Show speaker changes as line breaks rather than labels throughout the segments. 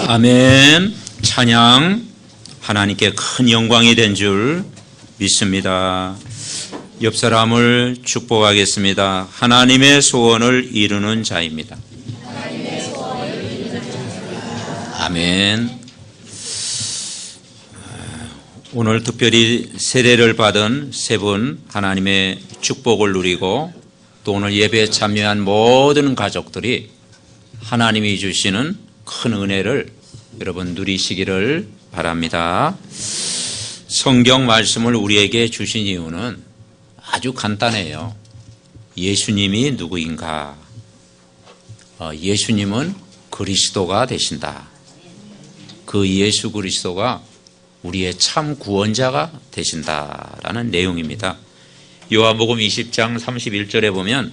아멘. 찬양. 하나님께 큰 영광이 된 줄 믿습니다. 옆 사람을 축복하겠습니다. 하나님의 소원을 이루는 자입니다. 아멘. 오늘 특별히 세례를 받은 세 분 하나님의 축복을 누리고 또 오늘 예배에 참여한 모든 가족들이 하나님이 주시는 큰 은혜를 여러분 누리시기를 바랍니다. 성경 말씀을 우리에게 주신 이유는 아주 간단해요. 예수님이 누구인가? 예수님은 그리스도가 되신다. 그 예수 그리스도가 우리의 참 구원자가 되신다라는 내용입니다. 요한복음 20장 31절에 보면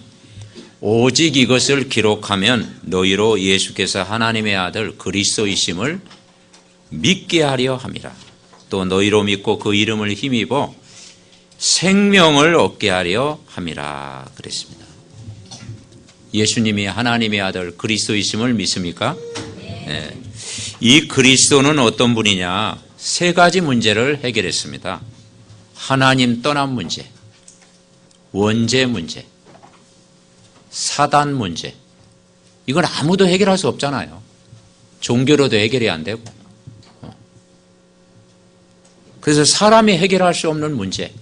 오직 이것을 기록하면 너희로 예수께서 하나님의 아들 그리스도이심을 믿게 하려 함이라. 또 너희로 믿고 그 이름을 힘입어 생명을 얻게 하려 함이라 그랬습니다. 예수님이 하나님의 아들 그리스도이심을 믿습니까? 네. 이 그리스도는 어떤 분이냐? 세 가지 문제를 해결했습니다. 하나님 떠난 문제, 원죄 문제, 사단 문제. 이건 아무도 해결할 수 없잖아요. 종교로도 해결이 안 되고. 그래서 사람이 해결할 수 없는 문제,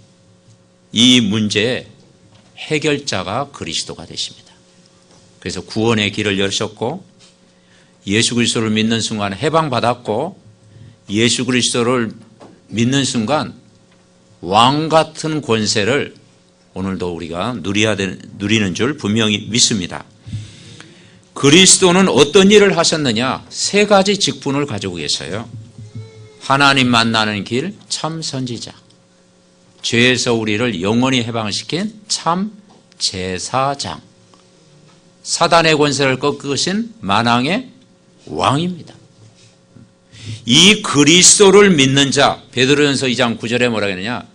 이 문제의 해결자가 그리스도가 되십니다. 그래서 구원의 길을 여셨고 예수 그리스도를 믿는 순간 해방받았고 예수 그리스도를 믿는 순간 왕 같은 권세를 오늘도 우리가 누리는 줄 분명히 믿습니다. 그리스도는 어떤 일을 하셨느냐? 세 가지 직분을 가지고 계세요. 하나님 만나는 길, 참 선지자. 죄에서 우리를 영원히 해방시킨 참 제사장. 사단의 권세를 꺾으신 만왕의 왕입니다. 이 그리스도를 믿는 자, 베드로전서 2장 9절에 뭐라고 했느냐?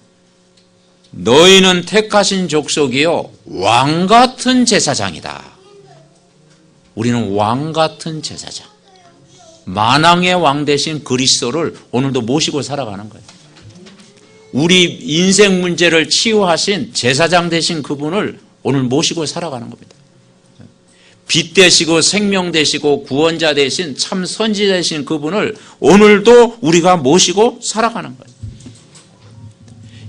너희는 택하신 족속이요 왕 같은 제사장이다. 우리는 왕 같은 제사장, 만왕의 왕 대신 그리스도를 오늘도 모시고 살아가는 거예요. 우리 인생 문제를 치유하신 제사장 되신 그분을 오늘 모시고 살아가는 겁니다. 빛 되시고 생명 되시고 구원자 되신 참 선지자 되신 그분을 오늘도 우리가 모시고 살아가는 거예요.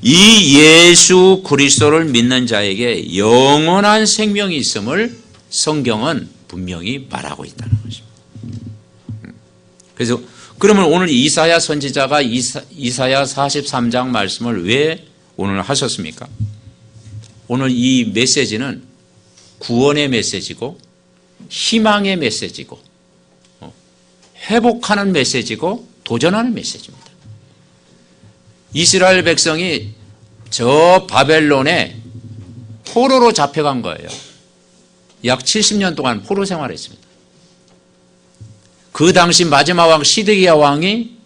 이 예수 그리스도를 믿는 자에게 영원한 생명이 있음을 성경은 분명히 말하고 있다는 것입니다. 그래서 그러면 오늘 이사야 선지자가 이사야 43장 말씀을 왜 오늘 하셨습니까? 오늘 이 메시지는 구원의 메시지고 희망의 메시지고 회복하는 메시지고 도전하는 메시지입니다. 이스라엘 백성이 저 바벨론에 포로로 잡혀간 거예요. 약 70년 동안 포로 생활했습니다. 그 당시 마지막 왕 시드기야 왕이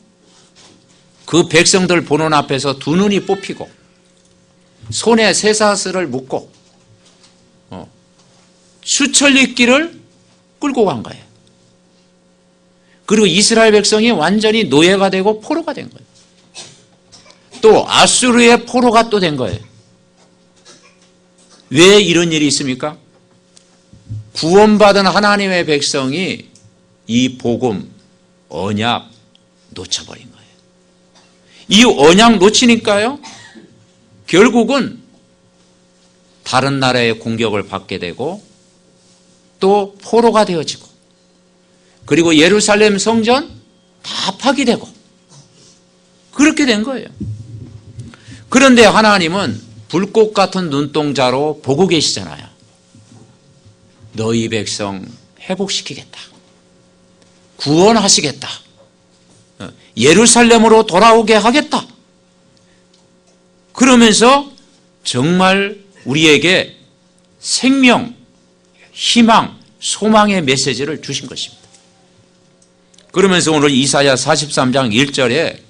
그 백성들 보는 앞에서 두 눈이 뽑히고 손에 쇠사슬을 묶고 수천리 길을 끌고 간 거예요. 그리고 이스라엘 백성이 완전히 노예가 되고 포로가 된 거예요. 또 아수르의 포로가 또 된 거예요. 왜 이런 일이 있습니까? 구원받은 하나님의 백성이 이 복음, 언약 놓쳐버린 거예요. 이 언약 놓치니까요, 결국은 다른 나라의 공격을 받게 되고 또 포로가 되어지고 그리고 예루살렘 성전 다 파괴되고 그렇게 된 거예요. 그런데 하나님은 불꽃 같은 눈동자로 보고 계시잖아요. 너희 백성 회복시키겠다. 구원하시겠다. 예루살렘으로 돌아오게 하겠다. 그러면서 정말 우리에게 생명, 희망, 소망의 메시지를 주신 것입니다. 그러면서 오늘 이사야 43장 1절에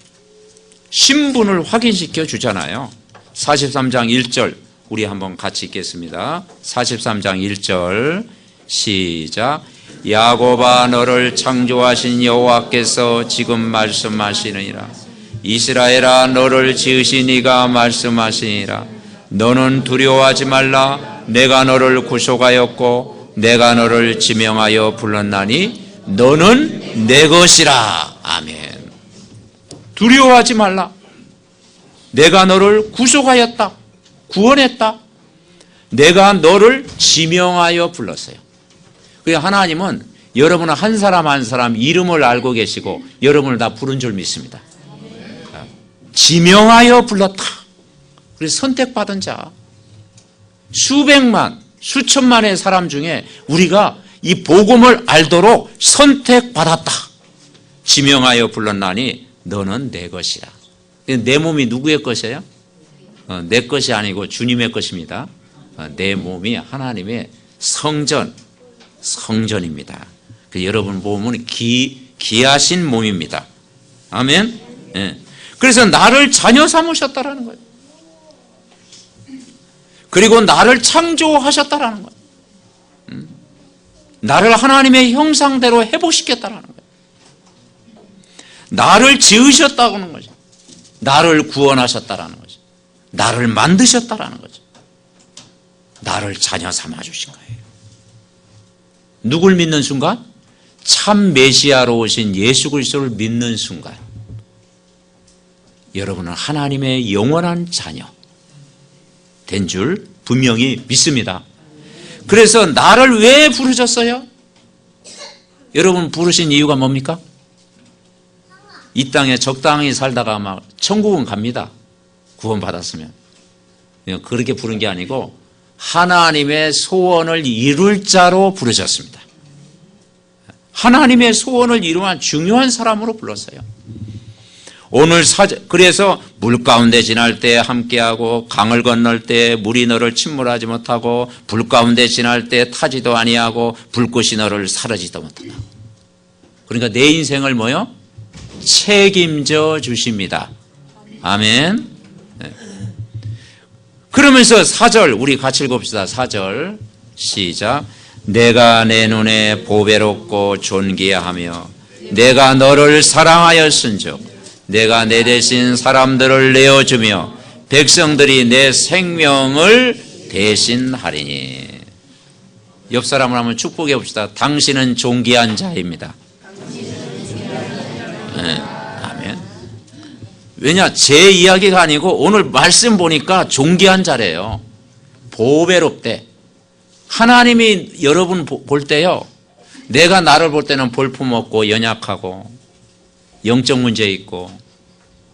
신분을 확인시켜 주잖아요. 43장 1절 우리 한번 같이 읽겠습니다. 43장 1절 시작. 야곱아 너를 창조하신 여호와께서 지금 말씀하시느니라. 이스라엘아 너를 지으신 이가 말씀하시니라. 너는 두려워하지 말라. 내가 너를 구속하였고 내가 너를 지명하여 불렀나니 너는 내 것이라. 아멘. 두려워하지 말라. 내가 너를 구속하였다. 구원했다. 내가 너를 지명하여 불렀어요. 그러니까 하나님은 여러분 한 사람 한 사람 이름을 알고 계시고 여러분을 다 부른 줄 믿습니다. 지명하여 불렀다. 그래서 선택받은 자, 수백만, 수천만의 사람 중에 우리가 이 복음을 알도록 선택받았다. 지명하여 불렀나니 너는 내 것이라. 내 몸이 누구의 것이에요? 내 것이 아니고 주님의 것입니다. 내 몸이 하나님의 성전입니다. 여러분 몸은 귀하신 몸입니다. 아멘. 네. 그래서 나를 자녀 삼으셨다라는 거예요. 그리고 나를 창조하셨다라는 거예요. 나를 하나님의 형상대로 회복시켰다라는 거예요. 나를 지으셨다는 거죠. 나를 구원하셨다라는 거죠. 나를 만드셨다라는 거죠. 나를 자녀 삼아주신 거예요. 누굴 믿는 순간? 참 메시아로 오신 예수 그리스도를 믿는 순간 여러분은 하나님의 영원한 자녀 된 줄 분명히 믿습니다. 그래서 나를 왜 부르셨어요? 여러분 부르신 이유가 뭡니까? 이 땅에 적당히 살다가 막 천국은 갑니다. 구원받았으면. 그렇게 부른 게 아니고 하나님의 소원을 이룰 자로 부르셨습니다. 하나님의 소원을 이루한 중요한 사람으로 불렀어요. 오늘 그래서 물 가운데 지날 때 함께하고 강을 건널 때 물이 너를 침몰하지 못하고 불 가운데 지날 때 타지도 아니하고 불꽃이 너를 사르지도 못한다. 그러니까 내 인생을 뭐요? 책임져 주십니다. 아멘. 네. 그러면서 4절 우리 같이 읽읍시다. 4절 시작. 내가 내 눈에 보배롭고 존귀하며 내가 너를 사랑하였은즉 내가 내 대신 사람들을 내어주며 백성들이 내 생명을 대신하리니. 옆 사람을 한번 축복해 봅시다. 당신은 존귀한 자입니다. 네, 아멘. 왜냐? 제 이야기가 아니고 오늘 말씀 보니까 존귀한 자래요. 보배롭대. 하나님이 여러분 볼 때요, 내가 나를 볼 때는 볼품없고 연약하고 영적 문제 있고,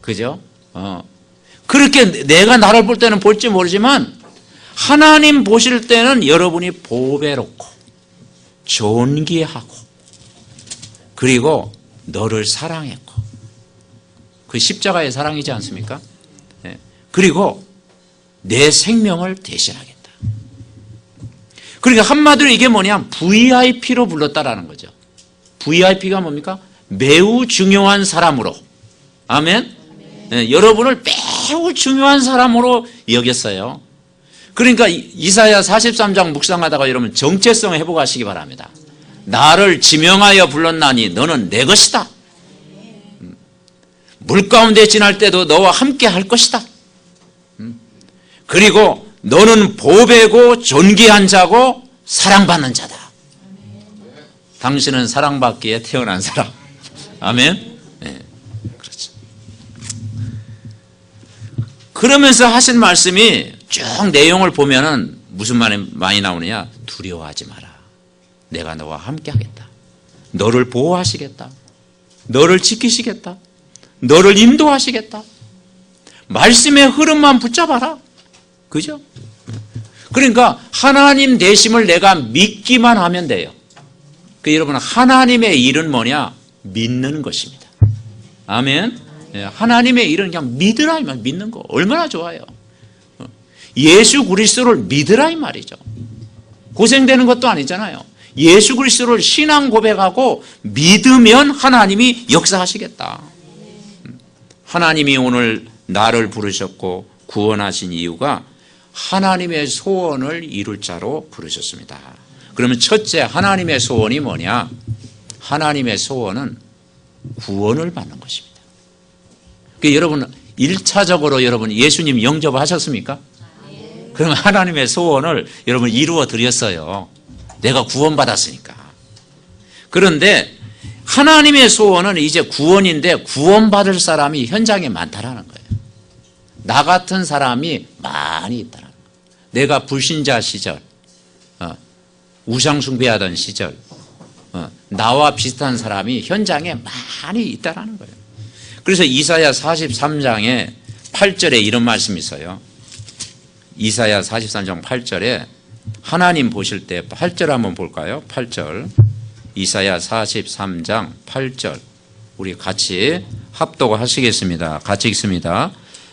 그죠? 그렇게 내가 나를 볼 때는 볼지 모르지만 하나님 보실 때는 여러분이 보배롭고 존귀하고 그리고 너를 사랑했고, 그 십자가의 사랑이지 않습니까? 네. 그리고 내 생명을 대신하겠다. 그러니까 한마디로 이게 뭐냐? VIP로 불렀다라는 거죠. VIP가 뭡니까? 매우 중요한 사람으로. 아멘. 네, 여러분을 매우 중요한 사람으로 여겼어요. 그러니까 이사야 43장 묵상하다가 여러분 정체성 회복하시기 바랍니다. 나를 지명하여 불렀나니 너는 내 것이다. 물 가운데 지날 때도 너와 함께 할 것이다. 그리고 너는 보배고 존귀한 자고 사랑받는 자다. 당신은 사랑받기에 태어난 사람. 아멘. 네, 그렇죠. 그러면서 하신 말씀이 쭉 내용을 보면은 무슨 말이 많이 나오느냐? 두려워하지 마라. 내가 너와 함께 하겠다. 너를 보호하시겠다. 너를 지키시겠다. 너를 인도하시겠다. 말씀의 흐름만 붙잡아라. 그죠? 그러니까 하나님 되심을 내가 믿기만 하면 돼요. 여러분, 하나님의 일은 뭐냐? 믿는 것입니다. 아멘. 하나님의 일은 그냥 믿으라 이 말, 믿는 거 얼마나 좋아요. 예수 그리스도를 믿으라 이 말이죠. 고생되는 것도 아니잖아요. 예수 그리스도를 신앙 고백하고 믿으면 하나님이 역사하시겠다. 하나님이 오늘 나를 부르셨고 구원하신 이유가 하나님의 소원을 이룰 자로 부르셨습니다. 그러면 첫째 하나님의 소원이 뭐냐? 하나님의 소원은 구원을 받는 것입니다. 그러니까 여러분 1차적으로 여러분 예수님 영접하셨습니까? 그러면 하나님의 소원을 여러분 이루어 드렸어요. 내가 구원받았으니까. 그런데 하나님의 소원은 이제 구원인데 구원받을 사람이 현장에 많다라는 거예요. 나 같은 사람이 많이 있다는 거예요. 내가 불신자 시절, 우상 숭배하던 시절, 나와 비슷한 사람이 현장에 많이 있다는 거예요. 그래서 이사야 43장에 8절에 이런 말씀이 있어요. 이사야 43장 8절에 하나님 보실 때 8절 한번 볼까요? 8절. 이사야 43장 8절. 우리 같이 합독하시겠습니다. 같이 읽습니다.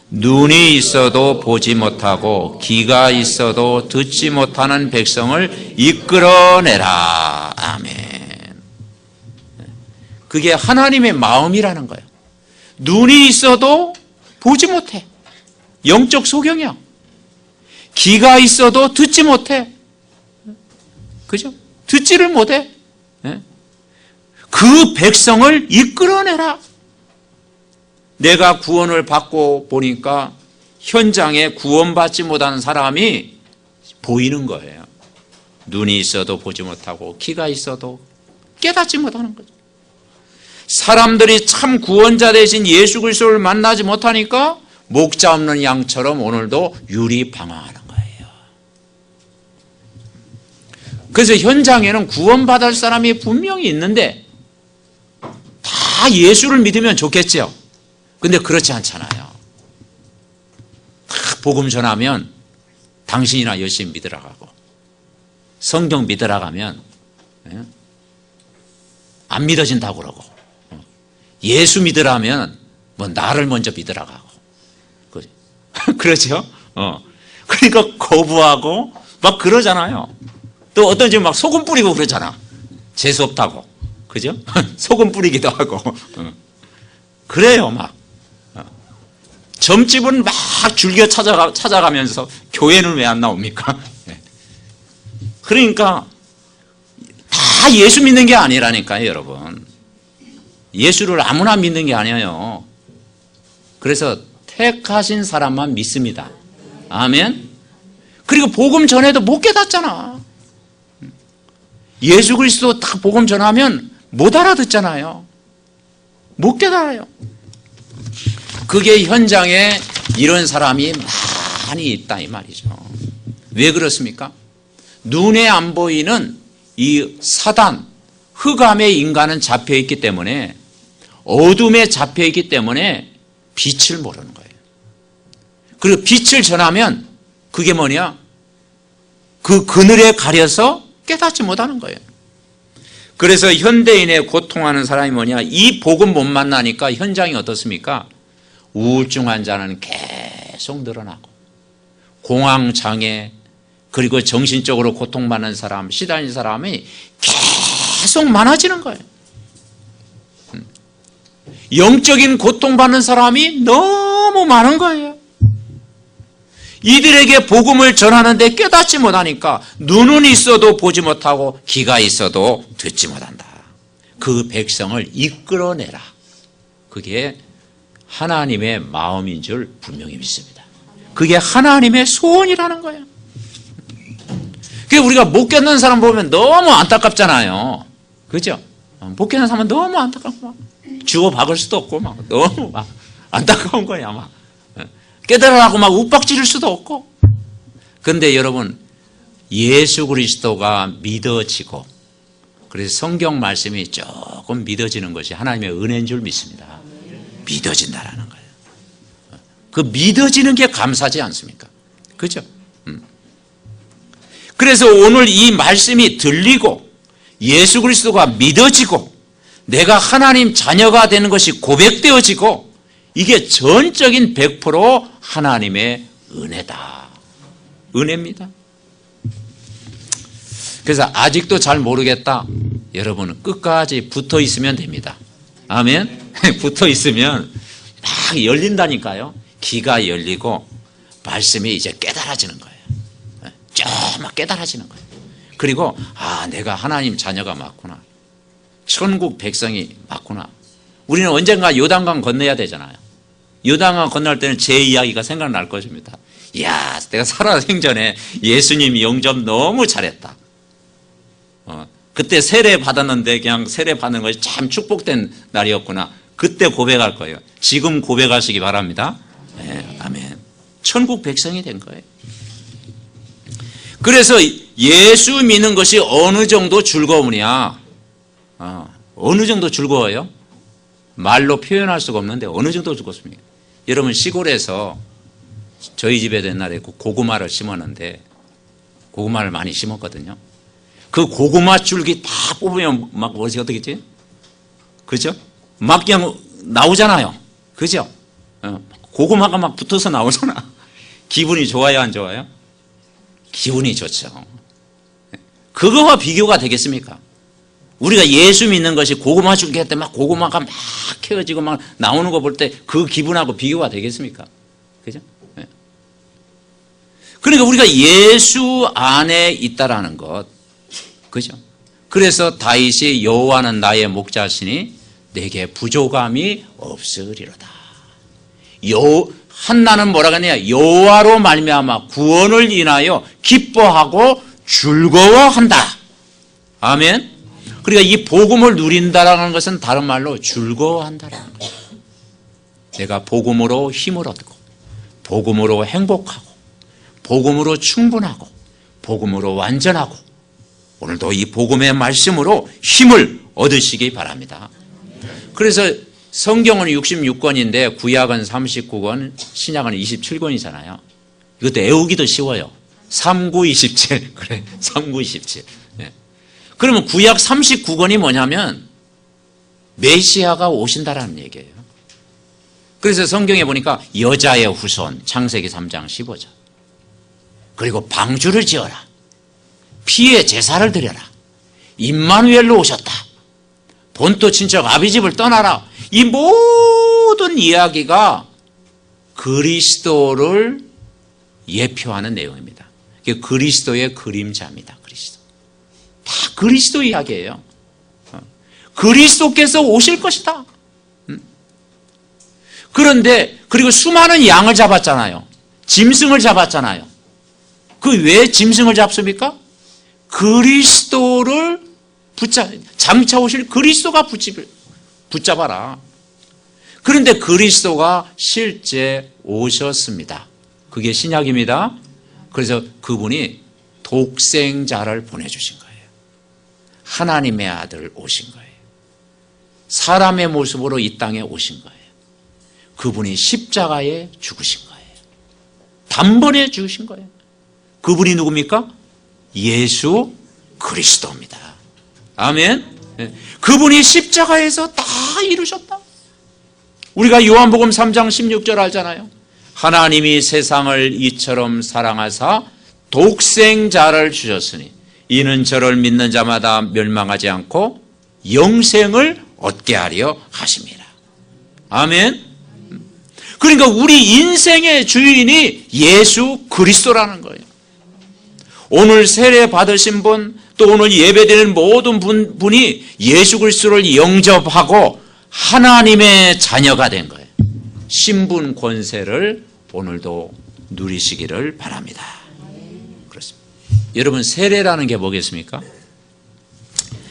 눈이 있어도 보지 못하고 귀가 있어도 듣지 못하는 백성을 이끌어내라. 아멘. 그게 하나님의 마음이라는 거예요. 눈이 있어도 보지 못해. 영적 소경이야. 귀가 있어도 듣지 못해. 그죠? 듣지를 못해. 그 백성을 이끌어내라. 내가 구원을 받고 보니까 현장에 구원받지 못한 사람이 보이는 거예요. 눈이 있어도 보지 못하고 귀가 있어도 깨닫지 못하는 거죠. 사람들이 참 구원자 되신 예수 그리스도를 만나지 못하니까 목자 없는 양처럼 오늘도 유리방황하는 거예요. 그래서 현장에는 구원받을 사람이 분명히 있는데 다 예수를 믿으면 좋겠죠. 근데 그렇지 않잖아요. 다 복음 전하면 당신이나 열심히 믿으라 가고 성경 믿으라 가면 안 믿어진다고 그러고 예수 믿으라면 뭐 나를 먼저 믿으라 가고 그렇죠? 그러니까 거부하고 막 그러잖아요. 또 어떤 집은 막 소금 뿌리고 그러잖아. 재수 없다고. 그죠? 소금 뿌리기도 하고. 그래요, 막. 점집은 막 줄겨 찾아가면서 교회는 왜 안 나옵니까? 그러니까 다 예수 믿는 게 아니라니까요, 여러분. 예수를 아무나 믿는 게 아니에요. 그래서 택하신 사람만 믿습니다. 아멘. 그리고 복음 전해도 못 깨닫잖아. 예수 그리스도 다 복음 전하면 못 알아듣잖아요. 못 깨달아요. 그게 현장에 이런 사람이 많이 있다 이 말이죠. 왜 그렇습니까? 눈에 안 보이는 이 사단, 흑암의 인간은 잡혀있기 때문에 어둠에 잡혀있기 때문에 빛을 모르는 거예요. 그리고 빛을 전하면 그게 뭐냐? 그 그늘에 가려서 깨닫지 못하는 거예요. 그래서 현대인의 고통하는 사람이 뭐냐? 이 복음 못 만나니까 현장이 어떻습니까? 우울증 환자는 계속 늘어나고 공황장애 그리고 정신적으로 고통받는 사람, 시달린 사람이 계속 많아지는 거예요. 영적인 고통받는 사람이 너무 많은 거예요. 이들에게 복음을 전하는데 깨닫지 못하니까 눈은 있어도 보지 못하고 귀가 있어도 듣지 못한다. 그 백성을 이끌어내라. 그게 하나님의 마음인 줄 분명히 믿습니다. 그게 하나님의 소원이라는 거예요. 우리가 못 깨닫는 사람 보면 너무 안타깝잖아요. 그죠? 못 깨닫는 사람은 너무 안타깝고 막 주워 박을 수도 없고 막 너무 막 안타까운 거야. 막 깨달으라고 막 욱박지를 수도 없고. 그런데 여러분 예수 그리스도가 믿어지고 그래서 성경 말씀이 조금 믿어지는 것이 하나님의 은혜인 줄 믿습니다. 믿어진다라는 거예요. 그 믿어지는 게 감사하지 않습니까? 그죠? 그래서 오늘 이 말씀이 들리고 예수 그리스도가 믿어지고 내가 하나님 자녀가 되는 것이 고백되어지고 이게 전적인 100% 하나님의 은혜다. 은혜입니다. 그래서 아직도 잘 모르겠다. 여러분은 끝까지 붙어 있으면 됩니다. 아멘. 붙어 있으면 막 열린다니까요. 귀가 열리고 말씀이 이제 깨달아지는 거예요. 쫙 막 깨달아지는 거예요. 그리고 내가 하나님 자녀가 맞구나. 천국 백성이 맞구나. 우리는 언젠가 요단강 건너야 되잖아요. 요단강 건널 때는 제 이야기가 생각날 것입니다. 이야, 내가 살아생전에 예수님 영접 너무 잘했다. 그때 세례 받았는데 그냥 세례 받는 것이 참 축복된 날이었구나. 그때 고백할 거예요. 지금 고백하시기 바랍니다. 네, 아멘. 천국 백성이 된 거예요. 그래서 예수 믿는 것이 어느 정도 즐거우냐? 어느 정도 즐거워요? 말로 표현할 수가 없는데 어느 정도 즐겁습니까? 여러분, 시골에서 저희 집에도 옛날에 고구마를 심었는데, 고구마를 많이 심었거든요. 그 고구마 줄기 다 뽑으면 막 어떻게 했지? 그죠? 막 그냥 나오잖아요. 그죠? 고구마가 막 붙어서 나오잖아. 기분이 좋아요, 안 좋아요? 기분이 좋죠. 그거와 비교가 되겠습니까? 우리가 예수 믿는 것이 고구마 줄기 할 때 막 고구마가 막 캐어지고 막 나오는 거 볼 때 그 기분하고 비교가 되겠습니까? 그죠? 그러니까 우리가 예수 안에 있다라는 것. 그죠? 그래서 다윗이 여호와는 나의 목자시니 내게 부족함이 없으리로다. 한나는 뭐라고 했냐? 여호와로 말미암아 구원을 인하여 기뻐하고 즐거워한다. 아멘. 그러니까 이 복음을 누린다라는 것은 다른 말로 즐거워한다라는 거예요. 내가 복음으로 힘을 얻고, 복음으로 행복하고, 복음으로 충분하고, 복음으로 완전하고, 오늘도 이 복음의 말씀으로 힘을 얻으시기 바랍니다. 그래서 성경은 66권인데 구약은 39권, 신약은 27권이잖아요. 이것도 외우기도 쉬워요. 3927. 그래, 3927. 네. 그러면 구약 39권이 뭐냐면 메시아가 오신다라는 얘기예요. 그래서 성경에 보니까 여자의 후손, 창세기 3장 15절. 그리고 방주를 지어라. 피의 제사를 드려라. 임마누엘로 오셨다. 본토 친척 아비집을 떠나라. 이 모든 이야기가 그리스도를 예표하는 내용입니다. 그리스도의 그림자입니다. 그리스도. 다 그리스도 이야기예요. 그리스도께서 오실 것이다. 그런데 그리고 수많은 양을 잡았잖아요. 짐승을 잡았잖아요. 그 왜 짐승을 잡습니까? 그리스도를 장차 오실 그리스도가 붙잡아라. 그런데 그리스도가 실제 오셨습니다. 그게 신약입니다. 그래서 그분이 독생자를 보내주신 거예요. 하나님의 아들 오신 거예요. 사람의 모습으로 이 땅에 오신 거예요. 그분이 십자가에 죽으신 거예요. 단번에 죽으신 거예요. 그분이 누굽니까? 예수 그리스도입니다. 아멘. 그분이 십자가에서 다 이루셨다. 우리가 요한복음 3장 16절 알잖아요. 하나님이 세상을 이처럼 사랑하사 독생자를 주셨으니 이는 저를 믿는 자마다 멸망하지 않고 영생을 얻게 하려 하십니다. 아멘. 그러니까 우리 인생의 주인이 예수 그리스도라는 거예요. 오늘 세례 받으신 분, 또 오늘 예배드리는 모든 분이 예수 그리스도를 영접하고 하나님의 자녀가 된 거예요. 신분 권세를 오늘도 누리시기를 바랍니다. 그렇습니다. 여러분, 세례라는 게 뭐겠습니까?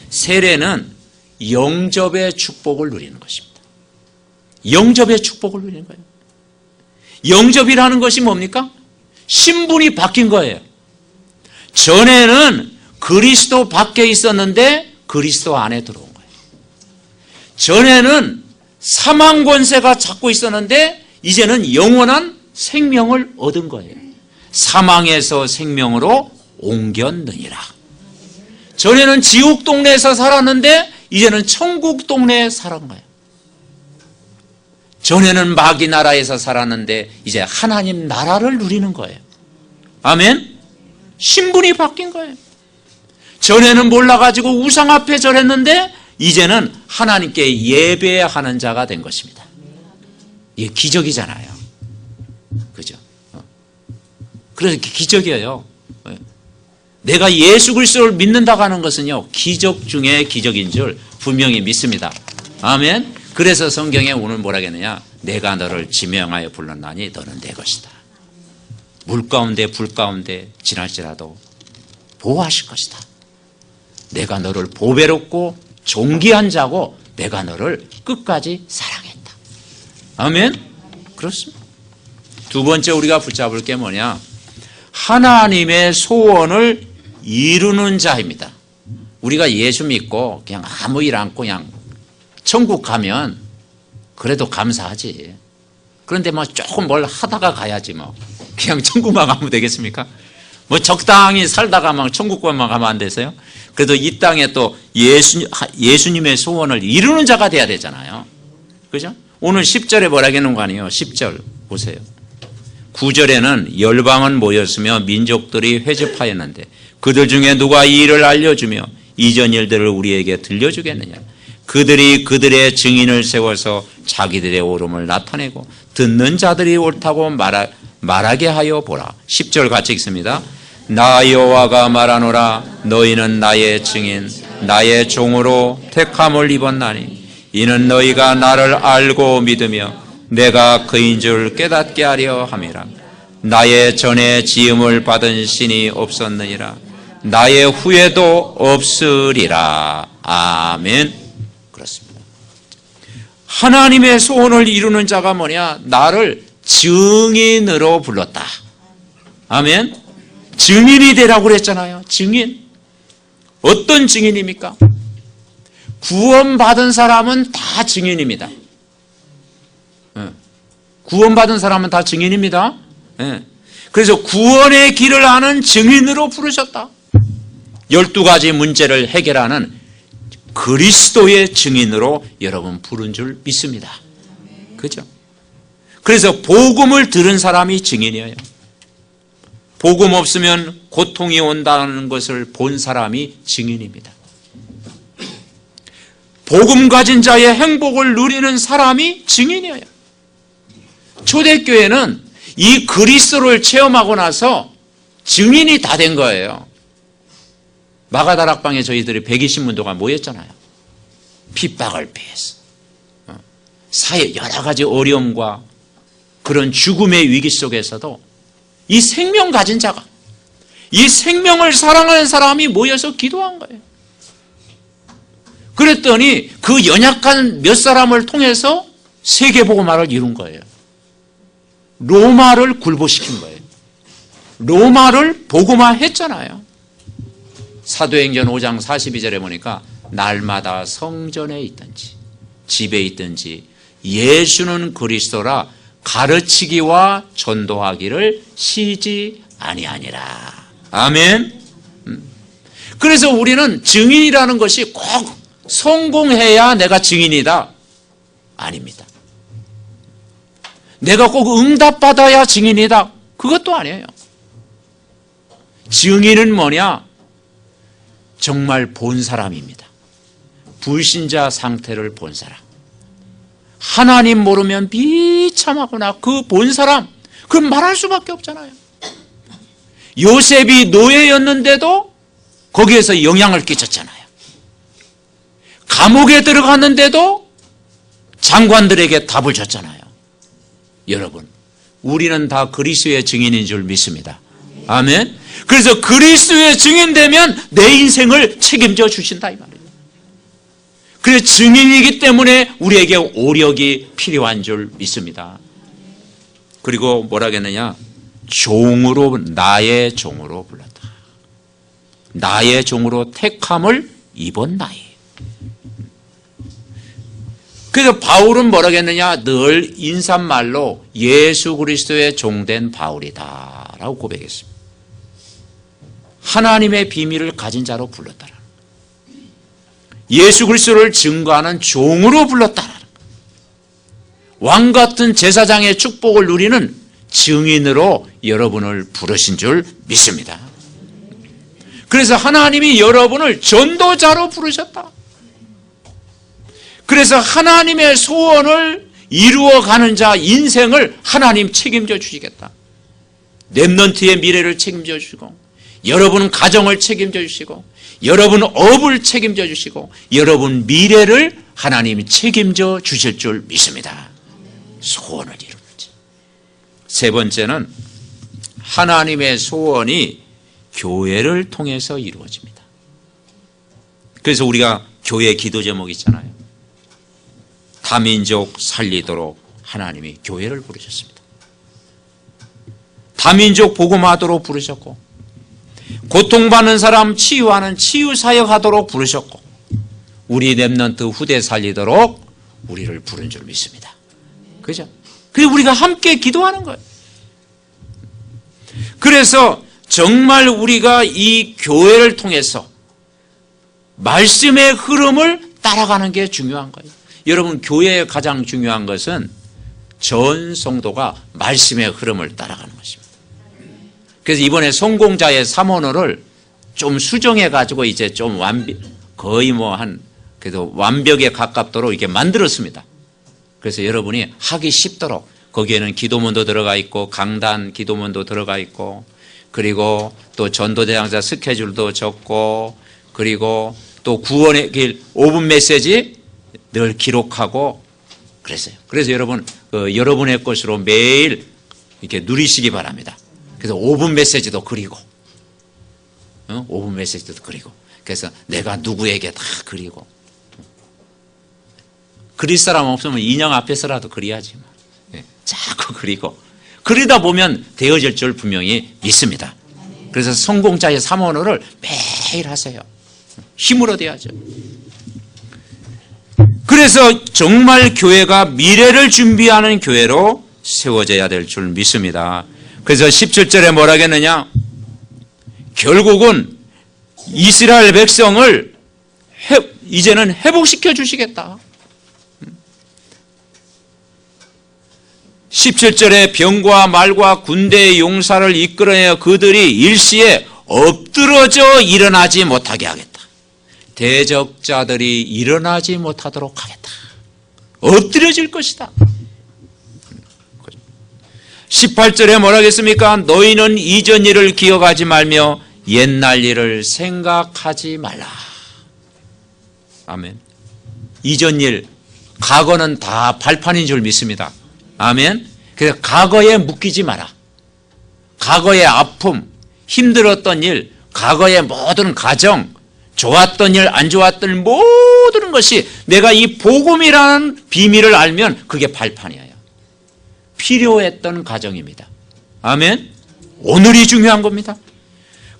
세례는 영접의 축복을 누리는 것입니다. 영접의 축복을 누리는 거예요. 영접이라는 것이 뭡니까? 신분이 바뀐 거예요. 전에는 그리스도 밖에 있었는데 그리스도 안에 들어온 거예요. 전에는 사망 권세가 잡고 있었는데 이제는 영원한 생명을 얻은 거예요. 사망에서 생명으로 옮겼느니라. 전에는 지옥 동네에서 살았는데 이제는 천국 동네에 살은 거예요. 전에는 마귀 나라에서 살았는데 이제 하나님 나라를 누리는 거예요. 아멘. 신분이 바뀐 거예요. 전에는 몰라가지고 우상 앞에 절했는데 이제는 하나님께 예배하는 자가 된 것입니다. 이게 기적이잖아요. 그죠? 그래서 기적이에요. 내가 예수 그리스도를 믿는다고 하는 것은요, 기적 중에 기적인 줄 분명히 믿습니다. 아멘. 그래서 성경에 오늘 뭐라 했느냐, 내가 너를 지명하여 불렀나니 너는 내 것이다. 물 가운데 불 가운데 지날지라도 보호하실 것이다. 내가 너를 보배롭고 존귀한 자고 내가 너를 끝까지 사랑했다. 아멘. 그렇습니다. 두 번째 우리가 붙잡을 게 뭐냐, 하나님의 소원을 이루는 자입니다. 우리가 예수 믿고 그냥 아무 일 않고 그냥 천국 가면 그래도 감사하지. 그런데 뭐 조금 뭘 하다가 가야지 뭐. 그냥 천국만 가면 되겠습니까? 뭐 적당히 살다가 막 천국만 가면 안 되세요? 그래도 이 땅에 또 예수님의 소원을 이루는 자가 돼야 되잖아요. 그죠? 오늘 10절에 뭐라 하는 거 아니에요? 10절 보세요. 9절에는 열방은 모였으며 민족들이 회집하였는데 그들 중에 누가 이 일을 알려주며 이전 일들을 우리에게 들려주겠느냐. 그들이 그들의 증인을 세워서 자기들의 옳음을 나타내고 듣는 자들이 옳다고 말하게 하여 보라. 10절 같이 읽습니다. 나 여호와가 말하노라. 너희는 나의 증인 나의 종으로 택함을 입었나니 이는 너희가 나를 알고 믿으며 내가 그인 줄 깨닫게 하려 함이라. 나의 전에 지음을 받은 신이 없었느니라. 나의 후에도 없으리라. 아멘. 그렇습니다. 하나님의 소원을 이루는 자가 뭐냐? 나를 증인으로 불렀다. 아멘. 증인이 되라고 그랬잖아요. 증인. 어떤 증인입니까? 구원받은 사람은 다 증인입니다. 구원받은 사람은 다 증인입니다. 그래서 구원의 길을 아는 증인으로 부르셨다. 12가지 문제를 해결하는 그리스도의 증인으로 여러분 부른 줄 믿습니다. 그죠? 그래서 복음을 들은 사람이 증인이에요. 복음 없으면 고통이 온다는 것을 본 사람이 증인입니다. 복음 가진 자의 행복을 누리는 사람이 증인이에요. 초대교회는 이 그리스도를 체험하고 나서 증인이 다 된 거예요. 마가다락방에 저희들이 120문도가 모였잖아요. 핍박을 피해서 사회 여러 가지 어려움과 그런 죽음의 위기 속에서도 이 생명 가진 자가, 이 생명을 사랑하는 사람이 모여서 기도한 거예요. 그랬더니 그 연약한 몇 사람을 통해서 세계복음화를 이룬 거예요. 로마를 굴복시킨 거예요. 로마를 복음화했잖아요. 사도행전 5장 42절에 보니까 날마다 성전에 있든지 집에 있든지 예수는 그리스도라 가르치기와 전도하기를 쉬지 아니하니라. 아멘. 그래서 우리는 증인이라는 것이 꼭 성공해야 내가 증인이다. 아닙니다. 내가 꼭 응답받아야 증인이다. 그것도 아니에요. 증인은 뭐냐? 정말 본 사람입니다. 불신자 상태를 본 사람. 하나님 모르면 비참하구나. 그 본 사람, 그 말할 수밖에 없잖아요. 요셉이 노예였는데도 거기에서 영향을 끼쳤잖아요. 감옥에 들어갔는데도 장관들에게 답을 줬잖아요. 여러분, 우리는 다 그리스도의 증인인 줄 믿습니다. 아멘. 그래서 그리스도의 증인되면 내 인생을 책임져 주신다 이 말이에요. 그래서 증인이기 때문에 우리에게 오력이 필요한 줄 믿습니다. 그리고 뭐라 하겠느냐? 종으로, 나의 종으로 불렀다. 나의 종으로 택함을 입었나이. 그래서 바울은 뭐라 하겠느냐? 늘 인사말로 예수 그리스도의 종된 바울이다 라고 고백했습니다. 하나님의 비밀을 가진 자로 불렀다라. 예수 그리스도를 증거하는 종으로 불렀다라. 왕 같은 제사장의 축복을 누리는 증인으로 여러분을 부르신 줄 믿습니다. 그래서 하나님이 여러분을 전도자로 부르셨다. 그래서 하나님의 소원을 이루어가는 자 인생을 하나님 책임져 주시겠다. 렘넌트의 미래를 책임져 주시고 여러분 가정을 책임져 주시고 여러분 업을 책임져 주시고 여러분 미래를 하나님이 책임져 주실 줄 믿습니다. 소원을 이루는지. 세 번째는 하나님의 소원이 교회를 통해서 이루어집니다. 그래서 우리가 교회 기도 제목 있잖아요. 다민족 살리도록 하나님이 교회를 부르셨습니다. 다민족 복음하도록 부르셨고 고통받는 사람 치유하는 치유사역하도록 부르셨고 우리 렘넌트 후대 살리도록 우리를 부른 줄 믿습니다. 그죠? 그래서 우리가 함께 기도하는 거예요. 그래서 정말 우리가 이 교회를 통해서 말씀의 흐름을 따라가는 게 중요한 거예요. 여러분 교회의 가장 중요한 것은 전 성도가 말씀의 흐름을 따라가는 것입니다. 그래서 이번에 성공자의 삼원어를 좀 수정해 가지고 이제 좀 거의 뭐 그래도 완벽에 가깝도록 이렇게 만들었습니다. 그래서 여러분이 하기 쉽도록 거기에는 기도문도 들어가 있고 강단 기도문도 들어가 있고 그리고 또 전도대장자 스케줄도 적고 그리고 또 구원의 길 5분 메시지 늘 기록하고 그랬어요. 그래서 여러분 여러분의 것으로 매일 이렇게 누리시기 바랍니다. 그래서 5분 메시지도 그리고 5분 메시지도 그리고 그래서 내가 누구에게 다 그리고 그릴 사람 없으면 인형 앞에서라도 그려야지. 자꾸 그리고 그러다 보면 되어질 줄 분명히 믿습니다. 그래서 성공자의 삼원어를 매일 하세요. 힘을 얻어야죠. 그래서 정말 교회가 미래를 준비하는 교회로 세워져야 될 줄 믿습니다. 그래서 17절에 뭐라 하겠느냐? 결국은 이스라엘 백성을 이제는 회복시켜 주시겠다. 17절에 병과 말과 군대의 용사를 이끌어내어 그들이 일시에 엎드러져 일어나지 못하게 하겠다. 대적자들이 일어나지 못하도록 하겠다. 엎드려질 것이다. 18절에 뭐라 하겠습니까? 너희는 이전 일을 기억하지 말며 옛날 일을 생각하지 말라. 아멘. 이전 일, 과거는 다 발판인 줄 믿습니다. 아멘. 그래서 과거에 묶이지 마라. 과거의 아픔, 힘들었던 일, 과거의 모든 가정, 좋았던 일, 안 좋았던 일, 모든 것이 내가 이 복음이라는 비밀을 알면 그게 발판이에요. 필요했던 가정입니다. 아멘. 오늘이 중요한 겁니다.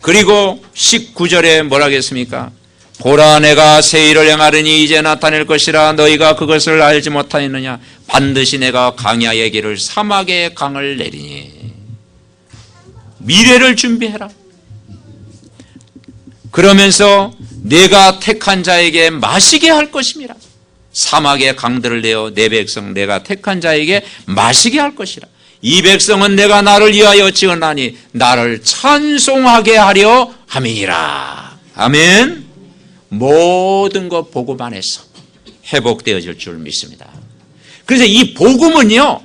그리고 19절에 뭐라 하겠습니까? 보라 내가 새 일을 행하리니 이제 나타낼 것이라 너희가 그것을 알지 못하였느냐? 반드시 내가 강야의 길을 사막의 강을 내리니. 미래를 준비해라. 그러면서 내가 택한 자에게 마시게 할 것임이라. 사막의 강들을 내어 내 백성 내가 택한 자에게 마시게 할 것이라. 이 백성은 내가 나를 위하여 지었나니 나를 찬송하게 하려 함이니라. 아멘. 모든 것 복음 안에서 회복되어질 줄 믿습니다. 그래서 이 복음은요,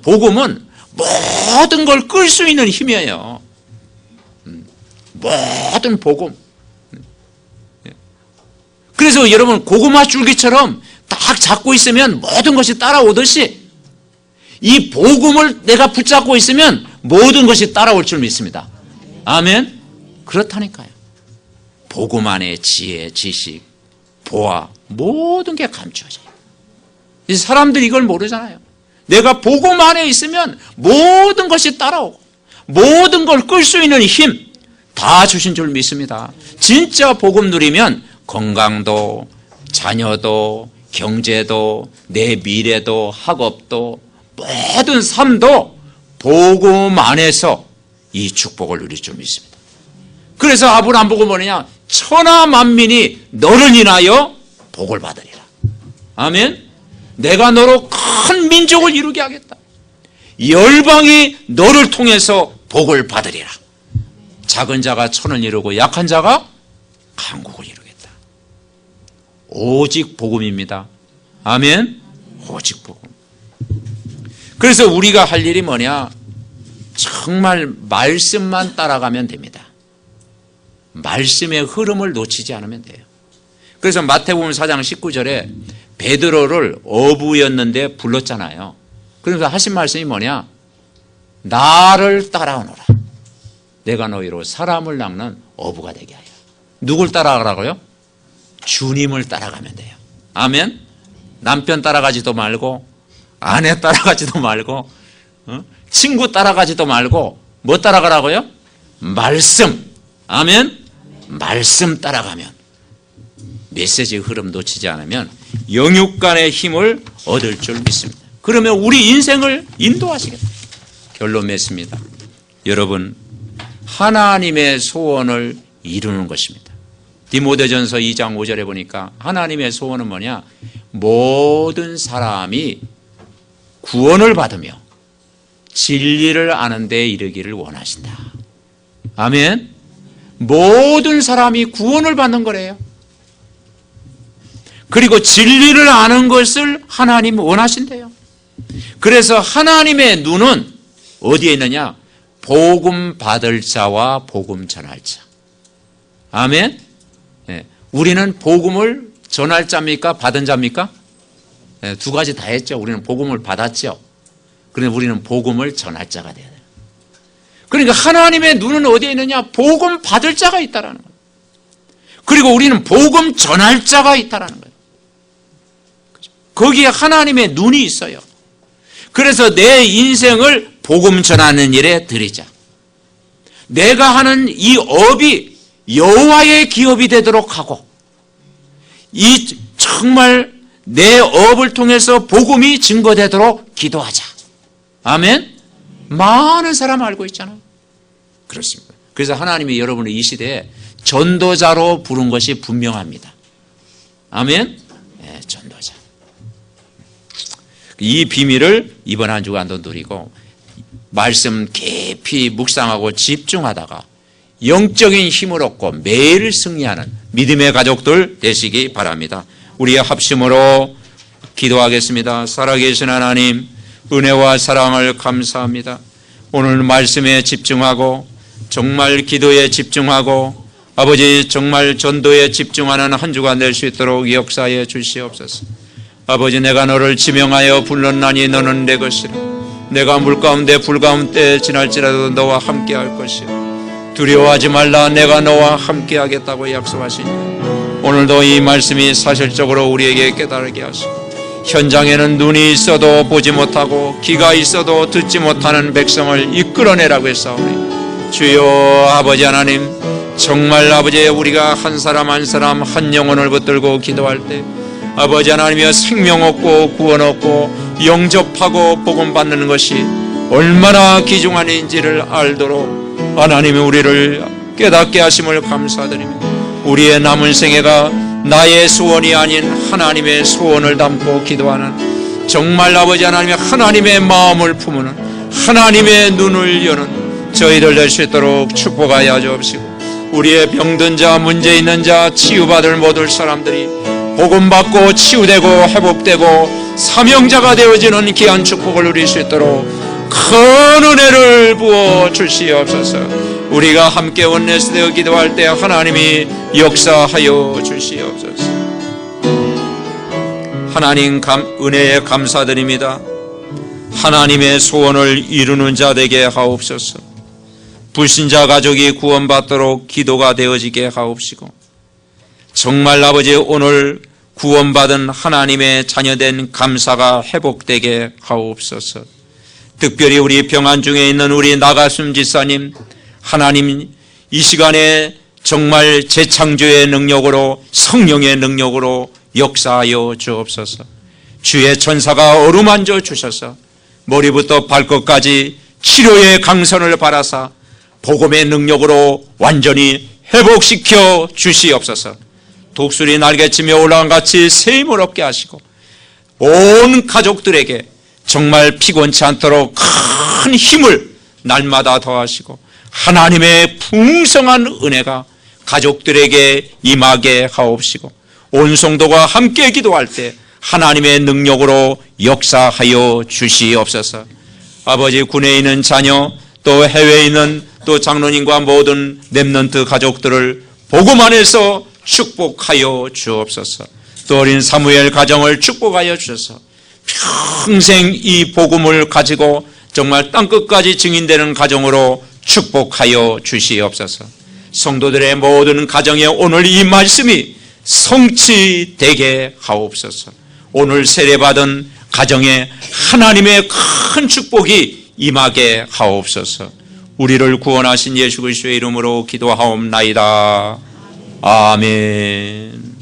복음은 모든 걸 끌 수 있는 힘이에요. 모든 복음. 그래서 여러분 고구마 줄기처럼 딱 잡고 있으면 모든 것이 따라오듯이 이 복음을 내가 붙잡고 있으면 모든 것이 따라올 줄 믿습니다. 아멘. 그렇다니까요. 복음 안에 지혜, 지식, 보아 모든 게 감추어져요. 이 사람들이 이걸 모르잖아요. 내가 복음 안에 있으면 모든 것이 따라오고 모든 걸 끌 수 있는 힘 다 주신 줄 믿습니다. 진짜 복음 누리면 건강도, 자녀도, 경제도, 내 미래도, 학업도, 모든 삶도 복음 안에서 이 축복을 누릴 줄 믿습니다. 그래서 아브라함 보고 뭐냐? 천하 만민이 너를 인하여 복을 받으리라. 아멘. 내가 너로 큰 민족을 이루게 하겠다. 열방이 너를 통해서 복을 받으리라. 작은 자가 천을 이루고 약한 자가 강국을 이루겠다. 오직 복음입니다. 아멘. 오직 복음. 그래서 우리가 할 일이 뭐냐? 정말 말씀만 따라가면 됩니다. 말씀의 흐름을 놓치지 않으면 돼요. 그래서 마태복음 4장 19절에 베드로를 어부였는데 불렀잖아요. 그러면서 하신 말씀이 뭐냐? 나를 따라오너라. 내가 너희로 사람을 낚는 어부가 되게 하여. 누굴 따라가라고요? 주님을 따라가면 돼요. 아멘. 남편 따라가지도 말고, 아내 따라가지도 말고, 친구 따라가지도 말고, 뭐 따라가라고요? 말씀. 아멘. 말씀 따라가면, 메시지 흐름 놓치지 않으면 영육간의 힘을 얻을 줄 믿습니다. 그러면 우리 인생을 인도하시겠다. 결론 맺습니다. 여러분, 하나님의 소원을 이루는 것입니다. 디모데전서 2장 5절에 보니까 하나님의 소원은 뭐냐? 모든 사람이 구원을 받으며 진리를 아는 데 이르기를 원하신다. 아멘. 모든 사람이 구원을 받는 거래요. 그리고 진리를 아는 것을 하나님 원하신대요. 그래서 하나님의 눈은 어디에 있느냐? 복음 받을 자와 복음 전할 자. 아멘. 네. 우리는 복음을 전할 자입니까? 받은 자입니까? 네, 두 가지 다 했죠. 우리는 복음을 받았죠. 그런데 우리는 복음을 전할 자가 돼야 돼요. 그러니까 하나님의 눈은 어디에 있느냐? 복음 받을 자가 있다라는 거예요. 그리고 우리는 복음 전할 자가 있다라는 거예요. 거기에 하나님의 눈이 있어요. 그래서 내 인생을 복음 전하는 일에 드리자. 내가 하는 이 업이 여호와의 기업이 되도록 하고, 이 정말 내 업을 통해서 복음이 증거되도록 기도하자. 아멘. 많은 사람 알고 있잖아요. 그렇습니다. 그래서 하나님이 여러분을 이 시대에 전도자로 부른 것이 분명합니다. 아멘. 네, 전도자. 이 비밀을 이번 한 주간도 누리고 말씀 깊이 묵상하고 집중하다가 영적인 힘을 얻고 매일 승리하는 믿음의 가족들 되시기 바랍니다. 우리의 합심으로 기도하겠습니다. 살아계신 하나님, 은혜와 사랑을 감사합니다. 오늘 말씀에 집중하고 정말 기도에 집중하고 아버지 정말 전도에 집중하는 한 주간 될 수 있도록 역사해 주시옵소서. 아버지, 내가 너를 지명하여 불렀나니 너는 내 것이라. 내가 물 가운데 불 가운데 지날지라도 너와 함께 할 것이라. 두려워하지 말라. 내가 너와 함께 하겠다고 약속하시니 오늘도 이 말씀이 사실적으로 우리에게 깨달게 하시고, 현장에는 눈이 있어도 보지 못하고 귀가 있어도 듣지 못하는 백성을 이끌어내라고 했사오니 주여 아버지 하나님, 정말 아버지 우리가 한 사람 한 사람 한 영혼을 붙들고 기도할 때 아버지 하나님이여 생명 얻고 구원 얻고 영접하고 복음 받는 것이 얼마나 귀중한 일인지를 알도록 하나님이 우리를 깨닫게 하심을 감사드립니다. 우리의 남은 생애가 나의 소원이 아닌 하나님의 소원을 담고 기도하는, 정말 아버지 하나님의 하나님의 마음을 품는, 하나님의 눈을 여는 저희들 될 수 있도록 축복하여 주옵시고, 우리의 병든 자, 문제 있는 자, 치유받을 모든 사람들이 복음받고 치유되고 회복되고 사명자가 되어지는 귀한 축복을 누릴 수 있도록 큰 은혜를 부어 주시옵소서. 우리가 함께 원내스 되어 기도할 때 하나님이 역사하여 주시옵소서. 하나님 은혜에 감사드립니다. 하나님의 소원을 이루는 자 되게 하옵소서. 불신자 가족이 구원받도록 기도가 되어지게 하옵시고, 정말 아버지 오늘 구원받은 하나님의 자녀된 감사가 회복되게 하옵소서. 특별히 우리 병환 중에 있는 우리 나가슴 지사님, 하나님 이 시간에 정말 재창조의 능력으로, 성령의 능력으로 역사하여 주옵소서. 주의 천사가 어루만져 주셔서 머리부터 발끝까지 치료의 강선을 바라사 복음의 능력으로 완전히 회복시켜 주시옵소서. 독수리 날개치며 올라간 같이 새 힘을 얻게 하시고 온 가족들에게 정말 피곤치 않도록 큰 힘을 날마다 더하시고 하나님의 풍성한 은혜가 가족들에게 임하게 하옵시고, 온 성도가 함께 기도할 때 하나님의 능력으로 역사하여 주시옵소서. 아버지, 군에 있는 자녀, 또 해외에 있는 또 장로님과 모든 렘넌트 가족들을 복음 안에서 축복하여 주옵소서. 또 어린 사무엘 가정을 축복하여 주셔서 평생 이 복음을 가지고 정말 땅끝까지 증인되는 가정으로 축복하여 주시옵소서. 성도들의 모든 가정에 오늘 이 말씀이 성취되게 하옵소서. 오늘 세례받은 가정에 하나님의 큰 축복이 임하게 하옵소서. 우리를 구원하신 예수 그리스도의 이름으로 기도하옵나이다. 아멘.